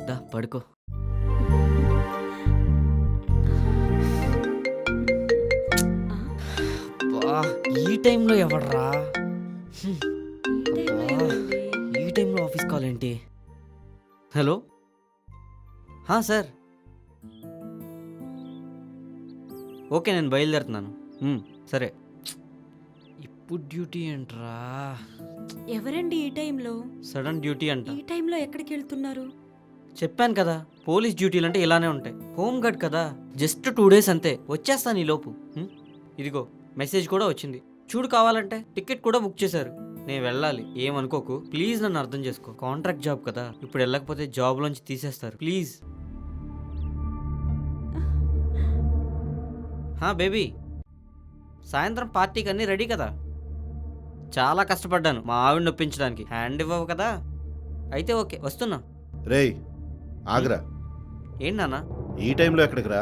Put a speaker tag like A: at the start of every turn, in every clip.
A: దా పడుకో. అబ్బా, ఈ టైంలో ఎవడ్రా? ఈ టైంలో ఆఫీస్ కాల్ ఏంటి? Hello, sir. ఓకే, నేను బయలుదేరుతున్నాను. సరే. ఇప్పుడు డ్యూటీ ఏంట్రా?
B: ఎవరండి ఈ టైంలో?
A: సడన్ డ్యూటీ అంట.
B: ఈ టైంలో ఎక్కడికి వెళ్తున్నారు?
A: చెప్పాను కదా, పోలీస్ డ్యూటీలు అంటే ఇలానే ఉంటాయి. హోమ్ గార్డ్ కదా, జస్ట్ 2 days అంతే. వచ్చేస్తాను ఈ లోపు. ఇదిగో మెసేజ్ కూడా వచ్చింది చూడు. కావాలంటే టికెట్ కూడా బుక్ చేశారు. నేను వెళ్ళాలి, ఏమనుకోకు ప్లీజ్. నన్ను అర్థం చేసుకో. కాంట్రాక్ట్ జాబ్ కదా, ఇప్పుడు వెళ్ళకపోతే జాబ్లోంచి తీసేస్తారు. ప్లీజ్. బేబీ, సాయంత్రం పార్టీకి అన్నీ రెడీ కదా? చాలా కష్టపడ్డాను మా ఆవిడ నొప్పించడానికి. హ్యాండ్ ఇవ్వవు కదా? అయితే ఓకే, వస్తున్నా.
C: రేయ్ ఆగ్రా.
A: ఏంటి నాన్న
C: ఈ టైంలో ఎక్కడికి రా?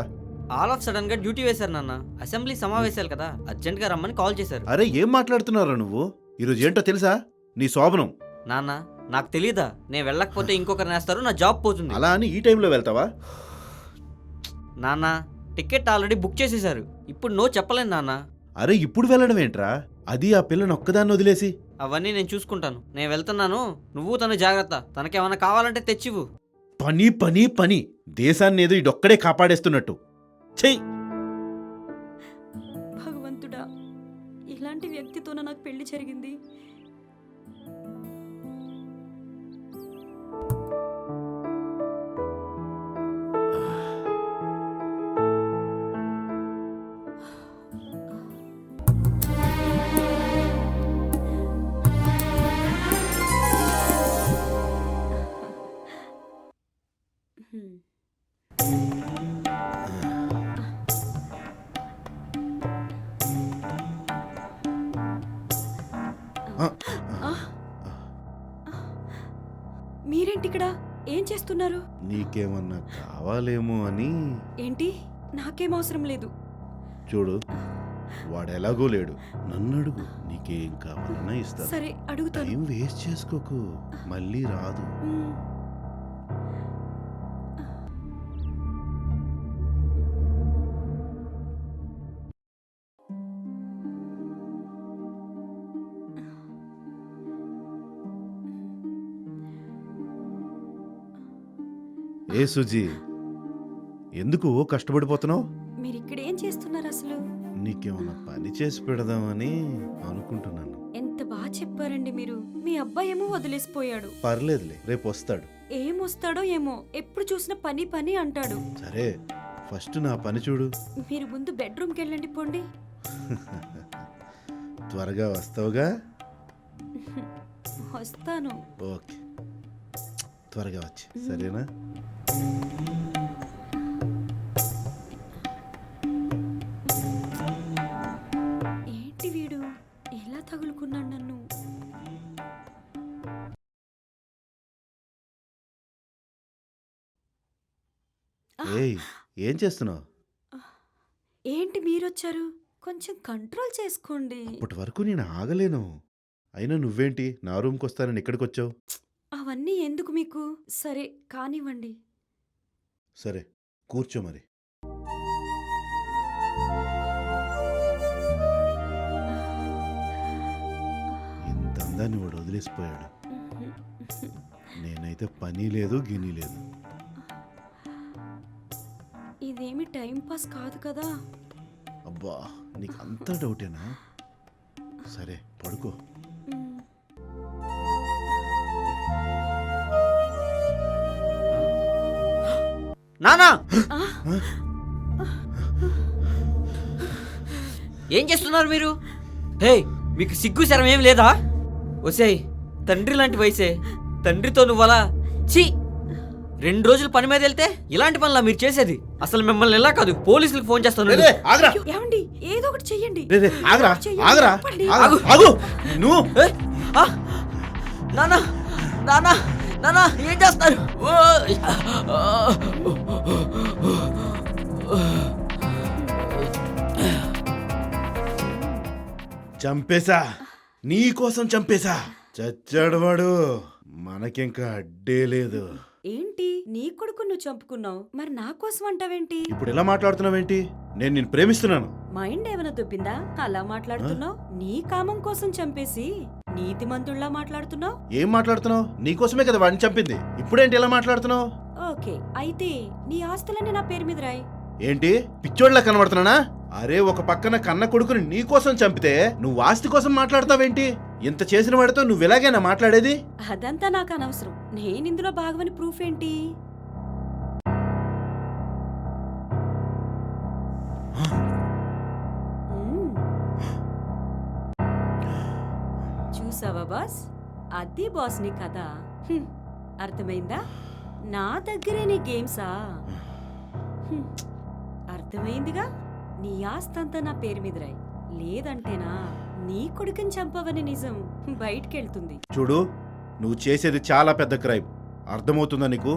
A: ఆల్ ఆఫ్ సడన్ గా డ్యూటీ వేశారు నాన్న. అసెంబ్లీ సమావేశాలు కదా, అర్జెంట్ గా రమ్మని కాల్ చేశారు.
C: అరే ఏం మాట్లాడుతున్నారా నువ్వు? ఈరోజు ఏంటో తెలుసా? నీ శోభనం.
A: నాన్న నాకు తెలీదా? నేను వెళ్ళకపోతే ఇంకొకరు నేస్తారు, నా జాబ్ పోతుంది.
C: అలా అని ఈ టైంలో వెళ్తావా?
A: నాన్న టికెట్ ఆల్రెడీ బుక్ చేసేశారు. ఇప్పుడు నో చెప్పలేను నాన్న.
C: అరే ఇప్పుడు వెళ్ళడం ఏంట్రా? అది ఆ పిల్లని ఒక్కదాన్ని వదిలేసి.
A: అవన్నీ నేను చూసుకుంటాను. నేను వెళ్తున్నాను, నువ్వు తను జాగ్రత్త. తనకేమన్నా కావాలంటే తెచ్చివు.
C: పని పని పని, దేశాన్ని ఏదో ఇడొక్కడే కాపాడేస్తున్నట్టు. చెయ్యి.
B: భగవంతుడా, ఇలాంటి వ్యక్తితోనే నాకు పెళ్లి జరిగింది. మీరేంటి ఇక్కడ? ఏం చేస్తున్నారు?
C: నీకేమన్నా కావాలేమో అని.
B: ఏంటి? నాకేం అవసరం లేదు.
C: చూడు, వాడెలాగో లేడు, నన్ను అడుగు, నీకేం కావాలన్నా ఇస్తా.
B: సరే అడుగుతాను.
C: టైం వేస్ట్ చేసుకోకు, మళ్ళీ రాదు. ఏ సుజీ, ఎందుకు కష్టపడిపోతున్నావు?
B: మీరు ఇక్కడ ఏం చేస్తున్నారు అసలు?
C: నీకేమన్నా పని చేసి పెడదామని అనుకుంటున్నాను.
B: ఎంత బాగా చెప్పారండి మీరు. మీ అబ్బాయి ఏమో వదిలేసిపోయాడు.
C: పర్లేదులే, రేపు వస్తాడు.
B: ఏమొస్తాడో ఏమో, ఎప్పుడు చూసినా పని పని అంటాడు.
C: సరే ఫస్ట్ నా పని చూడు.
B: మీరు ముందు బెడ్రూమ్కి వెళ్ళండి పోండి.
C: త్వరగా వస్తావుగా?
B: వస్తాను.
C: ఓకే, త్వరగా వచ్చి సరేనా?
B: ఏంటి వీడు ఎలా తగులుకున్నాడు నన్ను?
C: ఏయ్, ఏం చేస్తున్నావు?
B: ఏంటి మీరొచ్చారు? కొంచెం కంట్రోల్ చేసుకోండి.
C: ఇప్పటి వరకు నేను ఆగలేను. అయినా నువ్వేంటి నా రూమ్కి వస్తానని ఇక్కడికి వచ్చావు?
B: అవన్నీ ఎందుకు మీకు? సరే కానివ్వండి.
C: సరే కూర్చో మరి. ఇంత అందాన్ని వాడు వదిలేసిపోయాడు. నేనైతే పని లేదు గిని లేదు.
B: ఇదేమి టైం పాస్ కాదు కదా.
C: అబ్బా, నీకు అంత డౌటేనా? సరే పడుకో.
A: నానా ఏం చేస్తున్నారు మీరు? హే, మీకు సిగ్గు శరం ఏం లేదా? ఒసేయ్, తండ్రి లాంటి వయసే, తండ్రితో నువ్వలా ఛీ! 2 రోజులు పని మీద వెళ్తే ఇలాంటి పనులా మీరు చేసేది? అసలు మిమ్మల్ని ఎలా కాదు, పోలీసులకు ఫోన్ చేస్తాను.
B: ఏమండి, ఏదో ఒకటి చెయ్యండి.
A: నానా నానా నానా ఏం చేస్తారు?
C: చంపేశా. నీ కోసం చంపేశా. చచ్చాడు వాడు. మనకింకా అడ్డే లేదు.
B: ఏంటి నీ కొడుకు నువ్వు చంపుకున్నావు, మరి నా కోసం అంటావేంటి?
C: ఇప్పుడు ఎలా మాట్లాడుతున్నావేంటి? నేను నిన్ను ప్రేమిస్తున్నాను.
B: మైండ్ ఏమైనా దొబ్బిందా అలా మాట్లాడుతున్నావు? నీ కామం కోసం చంపేసి నీతిమంతుల్లా మాట్లాడుతున్నావు.
C: ఏం మాట్లాడుతున్నావు? నీకోసమే కదా వాడిని చంపింది. ఇప్పుడేంటి ఎలా మాట్లాడుతున్నావు?
B: ఓకే, అయితే నీ ఆస్తులన్నీ నా పేరు మీద రాయి.
C: ఏంటి పిచ్చోడ్లా కనబడుతున్నానా? అరే, ఒక పక్కన కన్న కొడుకుని నీకోసం చంపితే నువ్వు ఆస్తి కోసం మాట్లాడతావేంటి? ఇంత చేసిన వాడితో నువ్వు ఇలాగేనా మాట్లాడేది?
B: అదంతా నాకు అనవసరం. నేను ఇందులో భాగమని ప్రూఫ్ ఏంటి? మ్మ్. చూసావా బాస్, అది బాస్ నీ కథ. హ్మ్. అర్థమైందా? నా దగ్గరే నీ గేమ్సా? హ్మ్. అర్థమైందిగా. నీ ఆస్తంతా నా పేరు మీద రాయి, లేదంటేనా నీ కొడుకుని చంపవని నిజం బయటికెళ్తుంది.
C: చూడు, నువ్వు చేసేది చాలా పెద్ద క్రైమ్. అర్థమవుతుందా నీకు?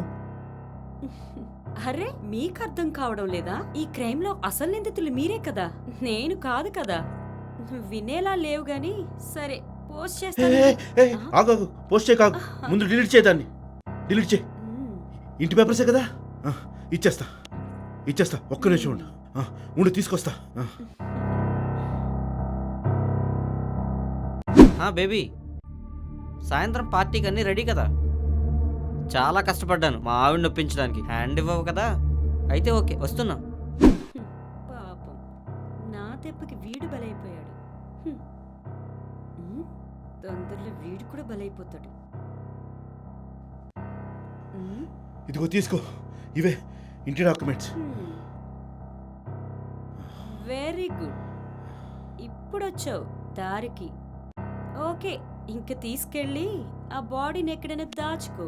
B: అరే, మీకు అర్థం కావడం లేదా? ఈ క్రైమ్ లో అసలు నిందితులు మీరే కదా, నేను కాదు కదా. వినేలా లేవు గాని సరే, పోస్ట్ చేస్తాను.
C: ఆగు, పోస్ట్ చేయ కాదు, ముందు డిలీట్ చేయదాన్ని. డిలీట్ చేయి. ఇంటి పేపర్సే కదా. ఇచ్చేస్తా ఇచ్చేస్తా, ఒక్క నిమిషం ఉండు. ఉండు, తీసుకొస్తా.
A: బేబీ, సాయంత్రం పార్టీకి అన్నీ రెడీ కదా? చాలా కష్టపడ్డాను మా ఆవిడని ఒప్పించడానికి. హ్యాండ్ ఇవ్వవు కదా? అయితే ఓకే, వస్తున్నా.
B: పాపం, నా దెబ్బకి వీడు బలైపోయాడు. తొందరలో వీడు కూడా బలైపోతాడు.
C: ఇదిగో తీసుకో, ఇవే ఇంటి డాక్యుమెంట్స్.
B: వెరీ గుడ్, ఇప్పుడొచ్చావు దారికి. ఓకే, ఇంక తీసుకెళ్ళి ఆ బాడీని ఎక్కడైనా దాచుకో.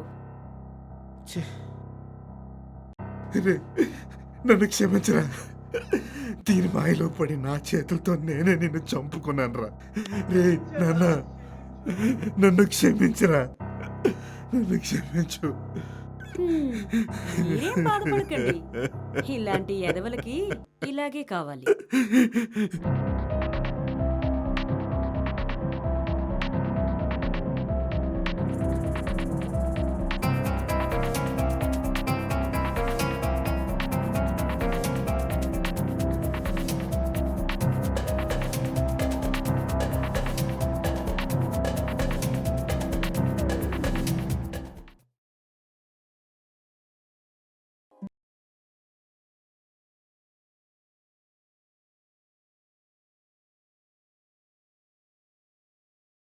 C: నన్ను క్షమించరా. దీని మాయలో పడి నా చేతులతో నేనే నిన్ను చంపుకున్నాను రా. రే నాన్న, నన్ను క్షమించరా. నన్ను క్షమించు.
B: మీరేం బాధపడకండి, ఇలాంటి ఎదవలకి ఇలాగే కావాలి.